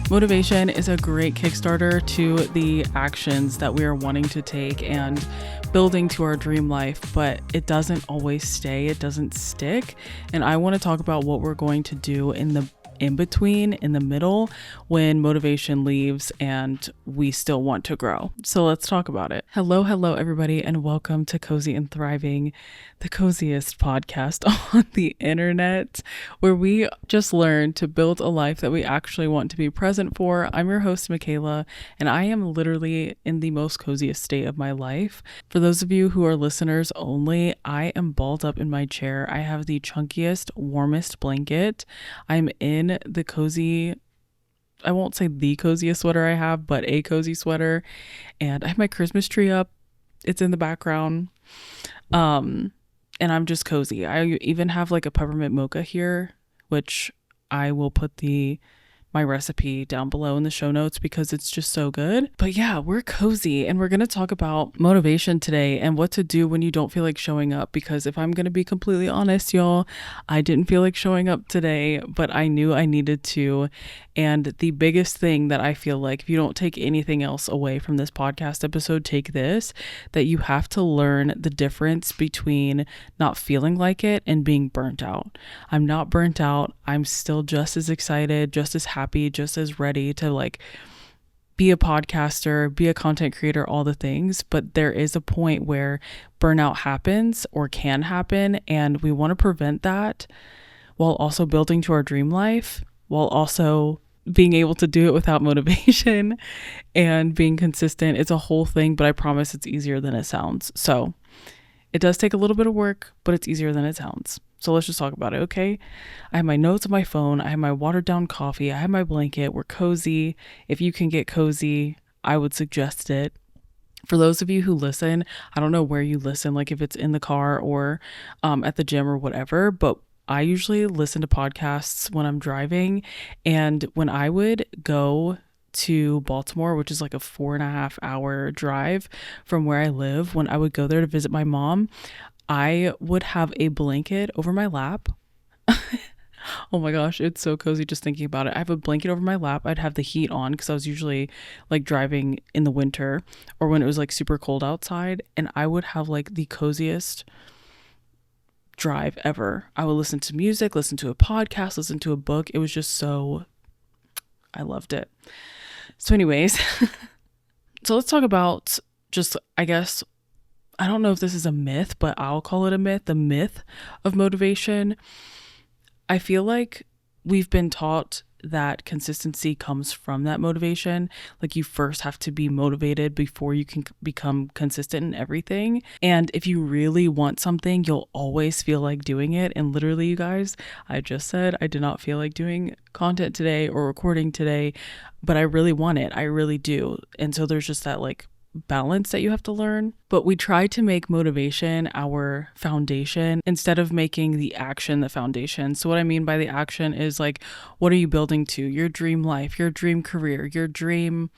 Motivation is a great Kickstarter to the actions that we are wanting to take and building to our dream life, but it doesn't always stay. It doesn't stick. And I want to talk about what we're going to do in the between, in the middle, when motivation leaves and we still want to grow. So let's talk about it. Hello, everybody, and welcome to Cozy and Thriving, the coziest podcast on the internet, where we just learn to build a life that we actually want to be present for. I'm your host, Michaela, and I am literally in the most coziest state of my life. For those of you who are listeners only, I am balled up in my chair. I have the chunkiest, warmest blanket. I'm in the cozy, I won't say the coziest sweater I have, but a cozy sweater, and I have my Christmas tree up. It's in the background, and I'm just cozy. I even have like a peppermint mocha here, which I will put my recipe down below in the show notes because it's just so good. But yeah, we're cozy, and we're going to talk about motivation today and what to do when you don't feel like showing up. Because if I'm going to be completely honest, y'all, I didn't feel like showing up today, but I knew I needed to. And the biggest thing that I feel like, if you don't take anything else away from this podcast episode, take this, that you have to learn the difference between not feeling like it and being burnt out. I'm not burnt out. I'm still just as excited, just as happy, just as ready to like be a podcaster, be a content creator, all the things. But there is a point where burnout happens or can happen, and we want to prevent that while also building to our dream life, while also being able to do it without motivation and being consistent. It's a whole thing, but I promise it's easier than it sounds. So it does take a little bit of work, but it's easier than it sounds. So let's just talk about it, okay? I have my notes on my phone. I have my watered down coffee. I have my blanket. We're cozy. If you can get cozy, I would suggest it. For those of you who listen, I don't know where you listen, like if it's in the car or at the gym or whatever, but I usually listen to podcasts when I'm driving. And when I would go to Baltimore, which is like a 4.5 hour drive from where I live, when I would go there to visit my mom, I would have a blanket over my lap. Oh my gosh, it's so cozy just thinking about it. I have a blanket over my lap. I'd have the heat on because I was usually like driving in the winter or when it was like super cold outside, and I would have like the coziest drive ever. I would listen to music, listen to a podcast, listen to a book. It was just I loved it. So anyways, so let's talk about just, I guess, I don't know if this is a myth, but I'll call it a myth, the myth of motivation. I feel like we've been taught that consistency comes from that motivation. Like you first have to be motivated before you can become consistent in everything. And if you really want something, you'll always feel like doing it. And literally, you guys, I just said I did not feel like doing content today or recording today, but I really want it. I really do. And so there's just that like balance that you have to learn. But we try to make motivation our foundation instead of making the action the foundation. So what I mean by the action is like, what are you building to? Your dream life, your dream career, your dream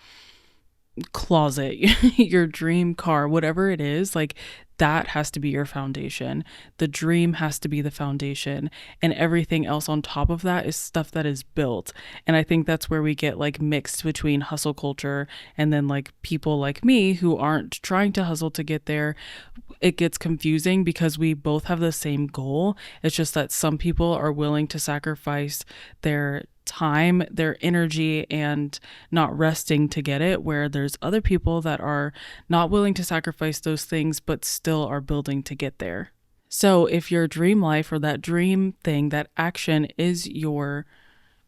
closet, your dream car, whatever it is, like that has to be your foundation. The dream has to be the foundation, and everything else on top of that is stuff that is built. And I think that's where we get like mixed between hustle culture and then like people like me who aren't trying to hustle to get there. It gets confusing because we both have the same goal. It's just that some people are willing to sacrifice their time, their energy, and not resting to get it, where there's other people that are not willing to sacrifice those things but still are building to get there. So if your dream life or that dream thing, that action is your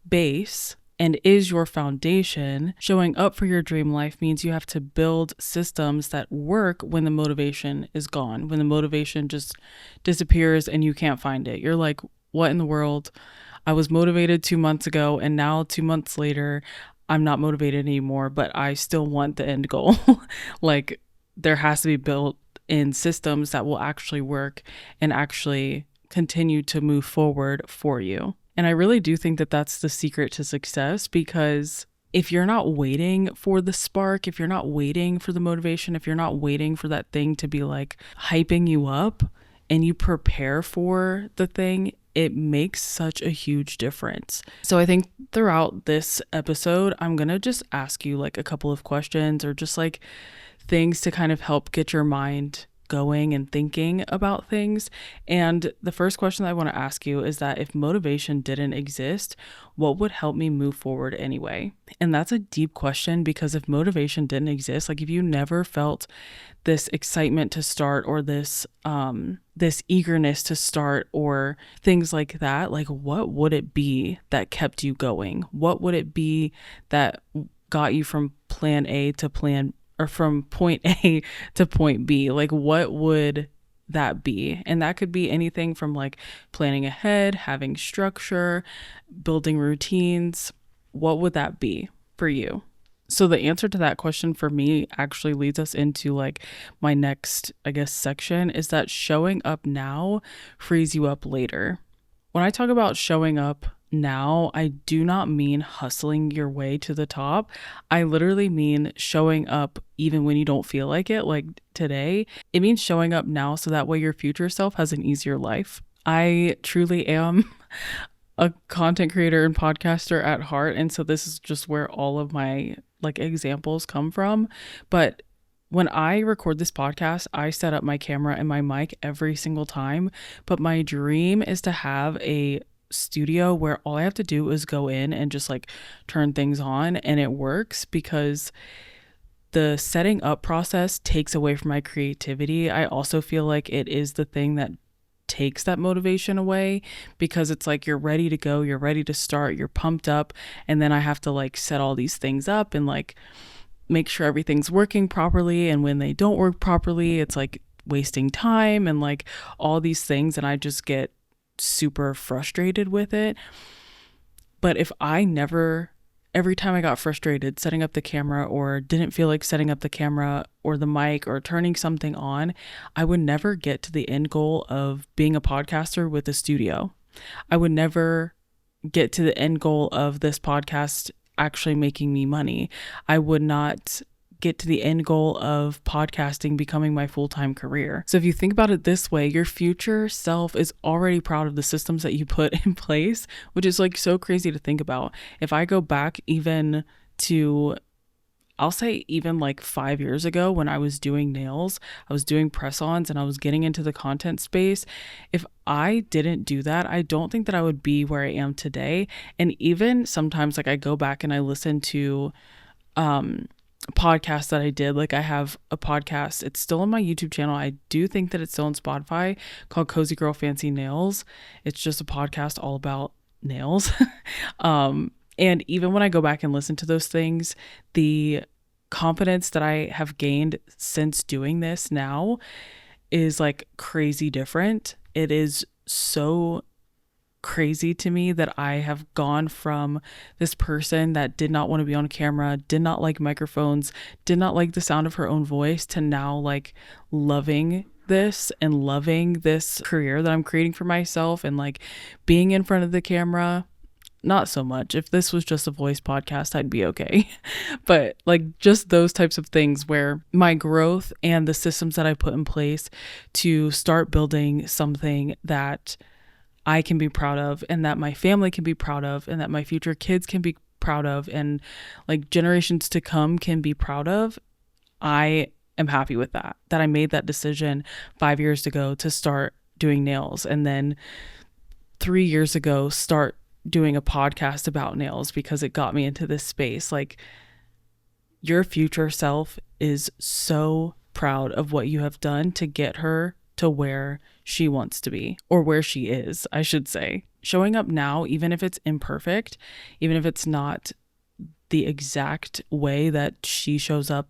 base and is your foundation, showing up for your dream life means you have to build systems that work when the motivation is gone, when the motivation just disappears and you can't find it. You're like, what in the world? I was motivated 2 months ago, and now 2 months later, I'm not motivated anymore, but I still want the end goal. Like there has to be built in systems that will actually work and actually continue to move forward for you. And I really do think that that's the secret to success, because if you're not waiting for the spark, if you're not waiting for the motivation, if you're not waiting for that thing to be like hyping you up and you prepare for the thing, it makes such a huge difference. So I think throughout this episode, I'm going to just ask you like a couple of questions or just like things to kind of help get your mind going and thinking about things. And the first question that I want to ask you is that if motivation didn't exist, what would help me move forward anyway? And that's a deep question, because if motivation didn't exist, like if you never felt this excitement to start, or this eagerness to start, or things like that, like what would it be that kept you going? What would it be that got you from plan A to plan, or from point A to point B? Like what would that be? And that could be anything from like planning ahead, having structure, building routines. What would that be for you? So the answer to that question for me actually leads us into like my next, I guess, section, is that showing up now frees you up later. When I talk about showing up now, I do not mean hustling your way to the top. I literally mean showing up even when you don't feel like it, like today. It means showing up now so that way your future self has an easier life. I truly am a content creator and podcaster at heart, and so this is just where all of my like examples come from. But when I record this podcast, I set up my camera and my mic every single time. But my dream is to have a studio where all I have to do is go in and just like turn things on and it works, because the setting up process takes away from my creativity. I also feel like it is the thing that takes that motivation away, because it's like you're ready to go, you're ready to start, you're pumped up, and then I have to like set all these things up and like make sure everything's working properly, and when they don't work properly, it's like wasting time and like all these things, and I just get super frustrated with it. But if I never, every time I got frustrated setting up the camera, or didn't feel like setting up the camera or the mic or turning something on, I would never get to the end goal of being a podcaster with a studio. I would never get to the end goal of this podcast actually making me money. I would not get to the end goal of podcasting becoming my full-time career. So if you think about it this way, your future self is already proud of the systems that you put in place, which is like so crazy to think about. If I go back even to, I'll say even like 5 years ago when I was doing nails, I was doing press-ons and I was getting into the content space. If I didn't do that, I don't think that I would be where I am today. And even sometimes like I go back and I listen to podcasts that I did. Like I have a podcast, it's still on my YouTube channel. I do think that it's still on Spotify, called Cozy Girl Fancy Nails. It's just a podcast all about nails. And even when I go back and listen to those things, the confidence that I have gained since doing this now is like crazy different. It is so crazy to me that I have gone from this person that did not want to be on camera, did not like microphones, did not like the sound of her own voice, to now like loving this and loving this career that I'm creating for myself, and like being in front of the camera. Not so much. If this was just a voice podcast, I'd be okay. But like just those types of things where my growth and the systems that I put in place to start building something that I can be proud of, and that my family can be proud of, and that my future kids can be proud of, and like generations to come can be proud of. I am happy with that I made that decision 5 years ago to start doing nails, and then 3 years ago start doing a podcast about nails, because it got me into this space. Like your future self is so proud of what you have done to get her to where she wants to be, or where she is, I should say. Showing up now, even if it's imperfect, even if it's not the exact way that she shows up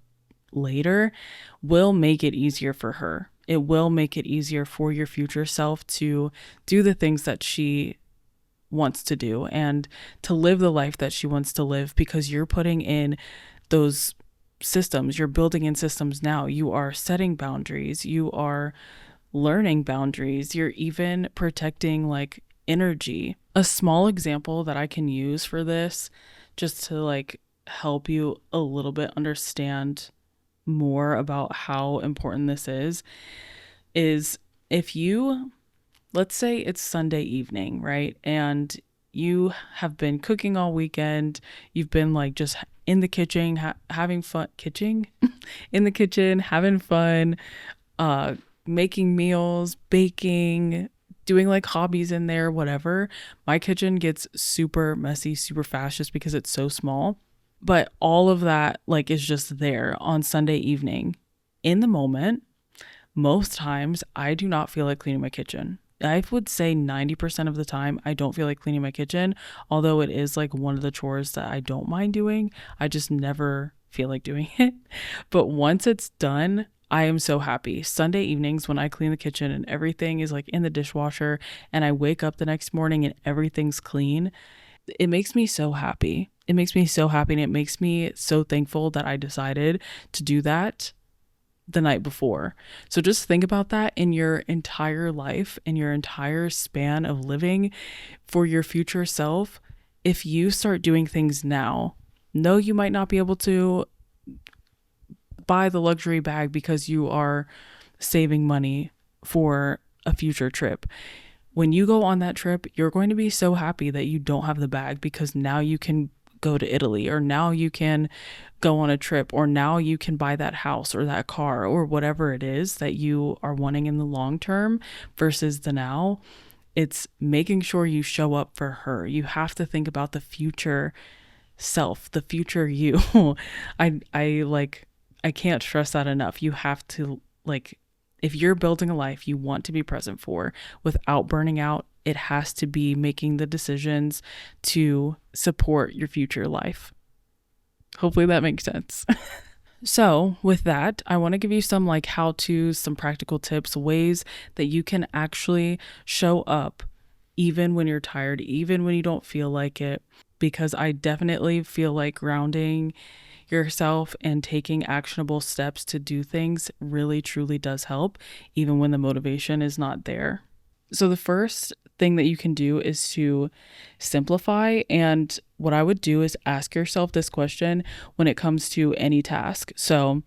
later, will make it easier for her. It will make it easier for your future self to do the things that she wants to do and to live the life that she wants to live, because you're putting in those systems, you're building in systems now. You are setting boundaries, you are learning boundaries, you're even protecting like energy. A small example that I can use for this, just to like help you a little bit understand more about how important this is if you let's say it's Sunday evening, right? And you have been cooking all weekend. You've been like just in the kitchen, having fun, in the kitchen, having fun, uh, making meals, baking, doing like hobbies in there, whatever. My kitchen gets super messy, super fast just because it's so small. But all of that like is just there on Sunday evening. In the moment, most times I do not feel like cleaning my kitchen. I would say 90% of the time I don't feel like cleaning my kitchen, although it is like one of the chores that I don't mind doing. I just never feel like doing it. But once it's done, I am so happy. Sunday evenings when I clean the kitchen and everything is like in the dishwasher and I wake up the next morning and everything's clean, it makes me so happy. It makes me so happy and it makes me so thankful that I decided to do that the night before. So just think about that in your entire life, in your entire span of living for your future self. If you start doing things now, no, you might not be able to buy the luxury bag because you are saving money for a future trip. When you go on that trip, you're going to be so happy that you don't have the bag because now you can go to Italy, or now you can go on a trip, or now you can buy that house or that car or whatever it is that you are wanting in the long term versus the now. It's making sure you show up for her. You have to think about the future self, the future you. I can't stress that enough. You have to like, if you're building a life you want to be present for without burning out, it has to be making the decisions to support your future life. Hopefully that makes sense. So with that, I want to give you some like how-tos, some practical tips, ways that you can actually show up even when you're tired, even when you don't feel like it, because I definitely feel like grounding yourself and taking actionable steps to do things really truly does help, even when the motivation is not there. So the first thing that you can do is to simplify. And what I would do is ask yourself this question when it comes to any task. So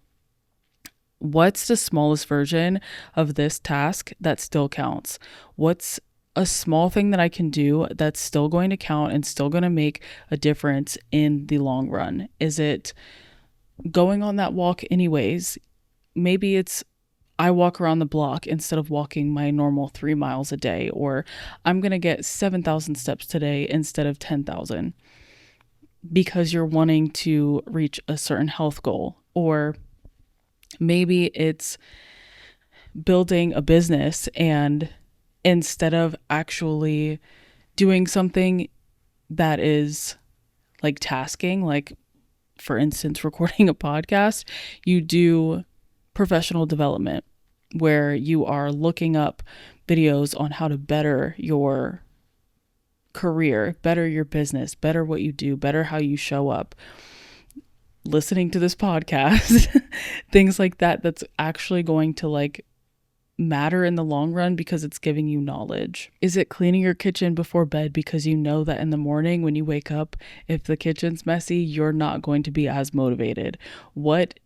what's the smallest version of this task that still counts? What's a small thing that I can do that's still going to count and still going to make a difference in the long run? Is it going on that walk anyways? Maybe it's I walk around the block instead of walking my normal 3 miles a day, or I'm going to get 7,000 steps today instead of 10,000 because you're wanting to reach a certain health goal. Or maybe it's building a business, and instead of actually doing something that is like tasking, like for instance, recording a podcast, you do professional development where you are looking up videos on how to better your career, better your business, better what you do, better how you show up. Listening to this podcast, things like that, that's actually going to like matter in the long run because it's giving you knowledge. Is it cleaning your kitchen before bed because you know that in the morning when you wake up, if the kitchen's messy, you're not going to be as motivated? What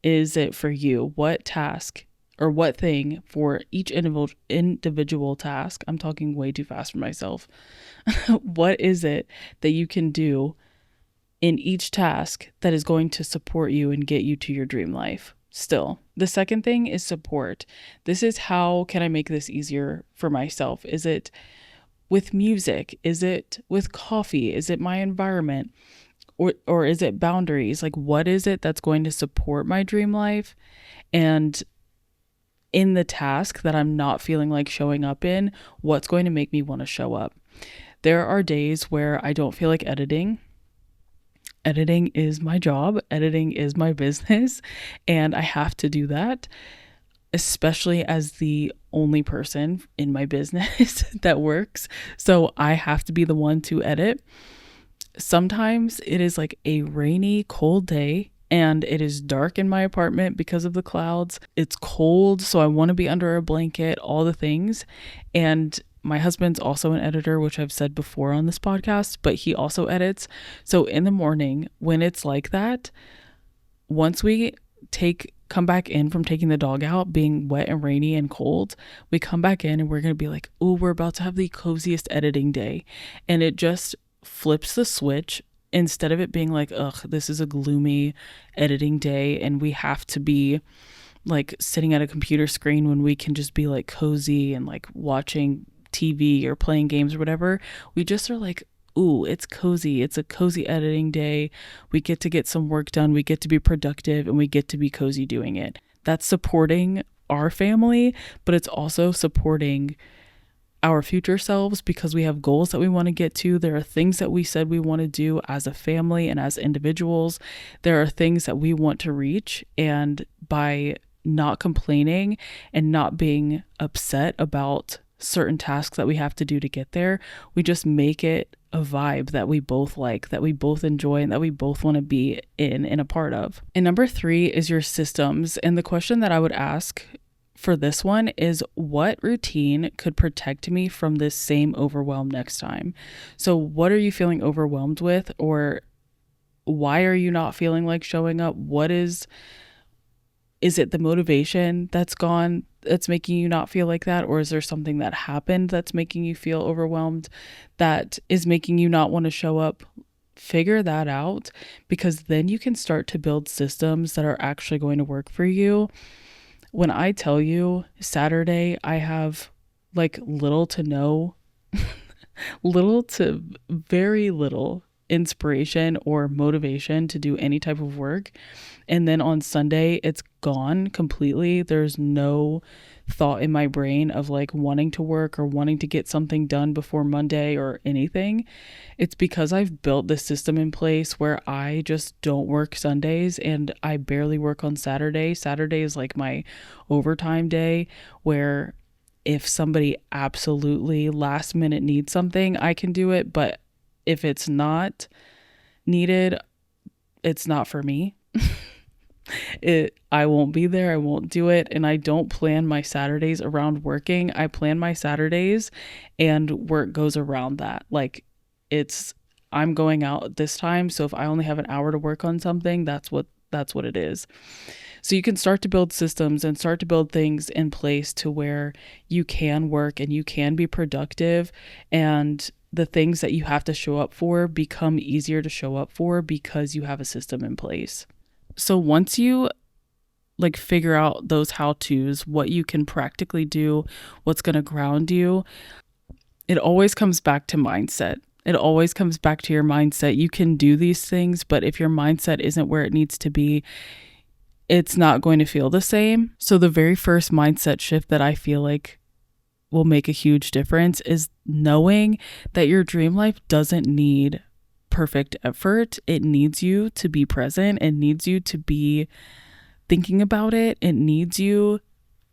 is it for you? What task or what thing for each individual task? I'm talking way too fast for myself. What is it that you can do in each task that is going to support you and get you to your dream life? Still, the second thing is support. This is how can I make this easier for myself? Is it with music? Is it with coffee? Is it my environment? Or is it boundaries? Like, what is it that's going to support my dream life? And in the task that I'm not feeling like showing up in, what's going to make me want to show up? There are days where I don't feel like editing. Editing is my job. Editing is my business. And I have to do that, especially as the only person in my business that works. So I have to be the one to edit. Sometimes it is like a rainy, cold day and it is dark in my apartment because of the clouds. It's cold, so I want to be under a blanket, all the things. And my husband's also an editor, which I've said before on this podcast, but he also edits. So in the morning when it's like that, once we take come back in from taking the dog out being wet and rainy and cold. We come back in and we're going to be like, oh, we're about to have the coziest editing day. And it just flips the switch. Instead of it being like, ugh, this is a gloomy editing day and we have to be like sitting at a computer screen, when we can just be like cozy and like watching TV or playing games or whatever. We just are like, ooh, it's cozy. It's a cozy editing day. We get some work done. We get to be productive and we get to be cozy doing it. That's supporting our family, but it's also supporting our future selves because we have goals that we want to get to. There are things that we said we want to do as a family and as individuals. There are things that we want to reach. And by not complaining and not being upset about certain tasks that we have to do to get there, we just make it a vibe that we both like, that we both enjoy, and that we both want to be in and a part of. And number 3 is your systems. And the question that I would ask for this one is, what routine could protect me from this same overwhelm next time? So what are you feeling overwhelmed with, or why are you not feeling like showing up? Is it the motivation that's gone that's making you not feel like that? Or is there something that happened that's making you feel overwhelmed that is making you not want to show up? Figure that out, because then you can start to build systems that are actually going to work for you. When I tell you Saturday, I have like little to very little inspiration or motivation to do any type of work. And then on Sunday, it's gone completely. There's no thought in my brain of like wanting to work or wanting to get something done before Monday or anything. It's because I've built this system in place where I just don't work Sundays and I barely work on Saturday. Saturday is like my overtime day, where if somebody absolutely last minute needs something, I can do it. But if it's not needed, it's not for me. I won't be there. I won't do it. And I don't plan my Saturdays around working. I plan my Saturdays and work goes around that. Like, I'm going out this time, so if I only have an hour to work on something, that's what it is. So you can start to build systems and start to build things in place to where you can work and you can be productive, and the things that you have to show up for become easier to show up for because you have a system in place. So once you like figure out those how-tos, what you can practically do, what's going to ground you, it always comes back to mindset. It always comes back to your mindset. You can do these things, but if your mindset isn't where it needs to be, it's not going to feel the same. So the very first mindset shift that I feel like will make a huge difference is knowing that your dream life doesn't need perfect effort. It needs you to be present. It needs you to be thinking about it. It needs you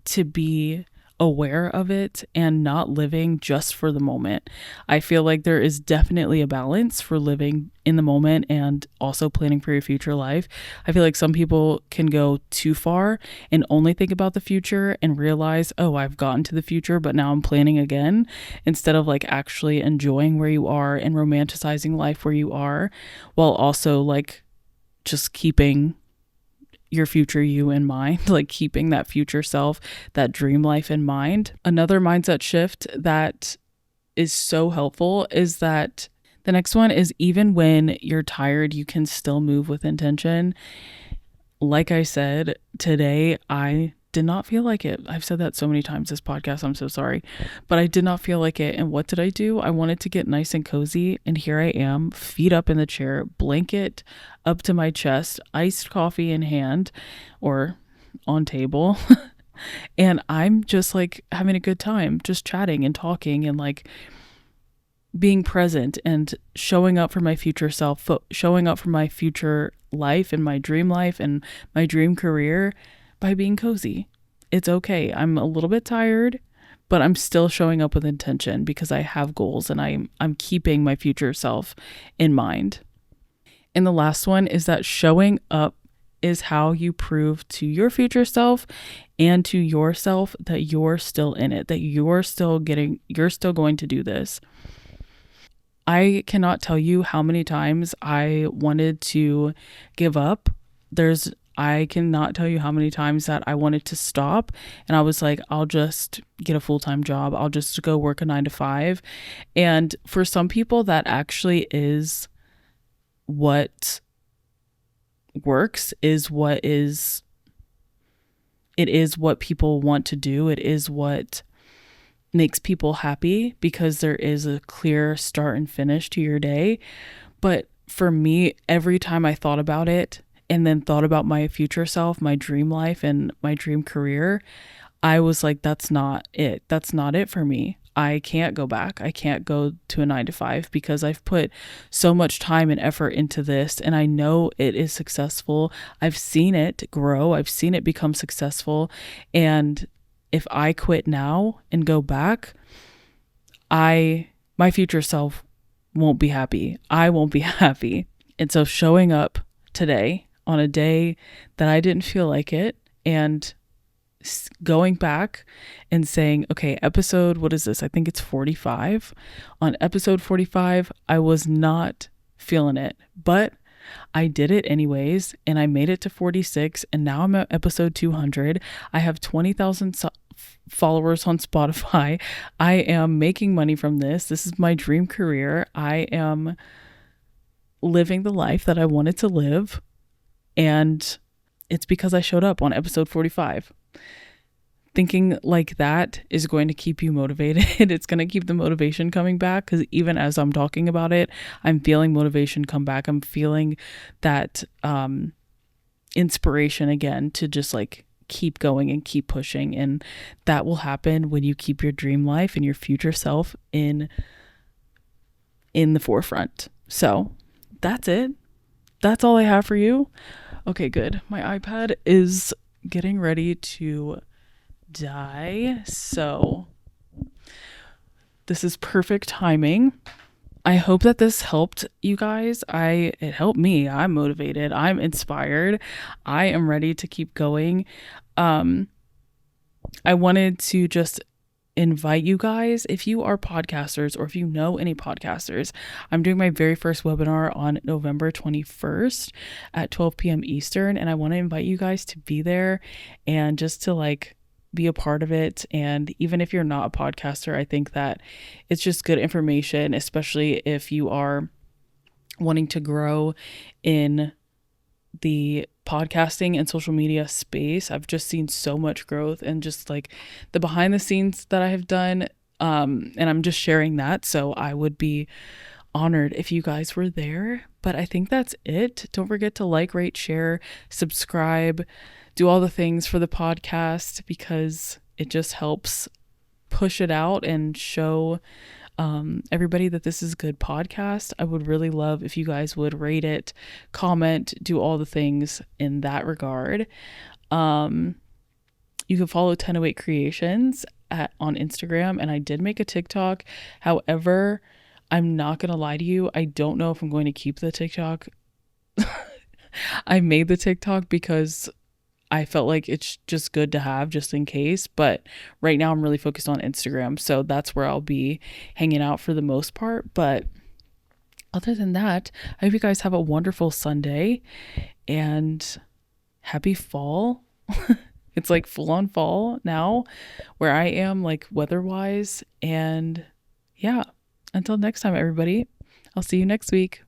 to be aware of it and not living just for the moment. I feel like there is definitely a balance for living in the moment and also planning for your future life. I feel like some people can go too far and only think about the future and realize, oh, I've gotten to the future, but now I'm planning again, instead of like actually enjoying where you are and romanticizing life where you are, while also like just keeping your future you in mind, like keeping that future self, that dream life in mind. Another mindset shift that is so helpful is that the next one is, even when you're tired, you can still move with intention. Like I said, today I did not feel like it. I've said that so many times this podcast. I'm so sorry. But I did not feel like it. And what did I do? I wanted to get nice and cozy. And here I am, feet up in the chair, blanket up to my chest, iced coffee in hand or on table. And I'm just like having a good time, just chatting and talking and like being present and showing up for my future self, showing up for my future life and my dream life and my dream career by being cozy. It's okay. I'm a little bit tired, but I'm still showing up with intention because I have goals and I'm keeping my future self in mind. And the last one is that showing up is how you prove to your future self and to yourself that you're still in it, that you're still going to do this. I cannot tell you how many times I wanted to give up. There's I cannot tell you how many times that I wanted to stop and I was like, I'll just get a full-time job. I'll just go work a 9 to 5. And for some people, that actually is what works, it is what people want to do. It is what makes people happy because there is a clear start and finish to your day. But for me, every time I thought about it and then thought about my future self, my dream life and my dream career, I was like, that's not it. That's not it for me. I can't go back. I can't go to a 9 to 5 because I've put so much time and effort into this and I know it is successful. I've seen it grow. I've seen it become successful. And if I quit now and go back, my future self won't be happy. I won't be happy. And so showing up today on a day that I didn't feel like it and going back and saying, okay, episode, what is this? I think it's 45. On episode 45, I was not feeling it, but I did it anyways, and I made it to 46, and now I'm at episode 200. I have 20,000 followers on Spotify. I am making money from this. This is my dream career. I am living the life that I wanted to live, and it's because I showed up on episode 45. Thinking like that is going to keep you motivated. It's going to keep the motivation coming back because even as I'm talking about it, I'm feeling motivation come back. I'm feeling that inspiration again to just like keep going and keep pushing. And that will happen when you keep your dream life and your future self in the forefront. So that's it. That's all I have for you. Okay, good. My iPad is getting ready to die, so this is perfect timing. I hope that this helped you guys. It helped me. I'm motivated. I'm inspired. I am ready to keep going. I wanted to just invite you guys, if you are podcasters or if you know any podcasters, I'm doing my very first webinar on November 21st at 12 p.m. Eastern, and I want to invite you guys to be there and just to like be a part of it. And even if you're not a podcaster, I think that it's just good information, especially if you are wanting to grow in the podcasting and social media space. I've just seen so much growth and just like the behind the scenes that I have done. And I'm just sharing that. So I would be honored if you guys were there. But I think that's it. Don't forget to like, rate, share, subscribe, do all the things for the podcast because it just helps push it out and show everybody that this is a good podcast. I would really love if you guys would rate it, comment, do all the things in that regard. You can follow 1008 Creations on Instagram, and I did make a TikTok. However, I'm not going to lie to you. I don't know if I'm going to keep the TikTok. I made the TikTok because I felt like it's just good to have just in case. But right now I'm really focused on Instagram. So that's where I'll be hanging out for the most part. But other than that, I hope you guys have a wonderful Sunday and happy fall. It's like full on fall now where I am, like weather-wise. And yeah, until next time, everybody, I'll see you next week.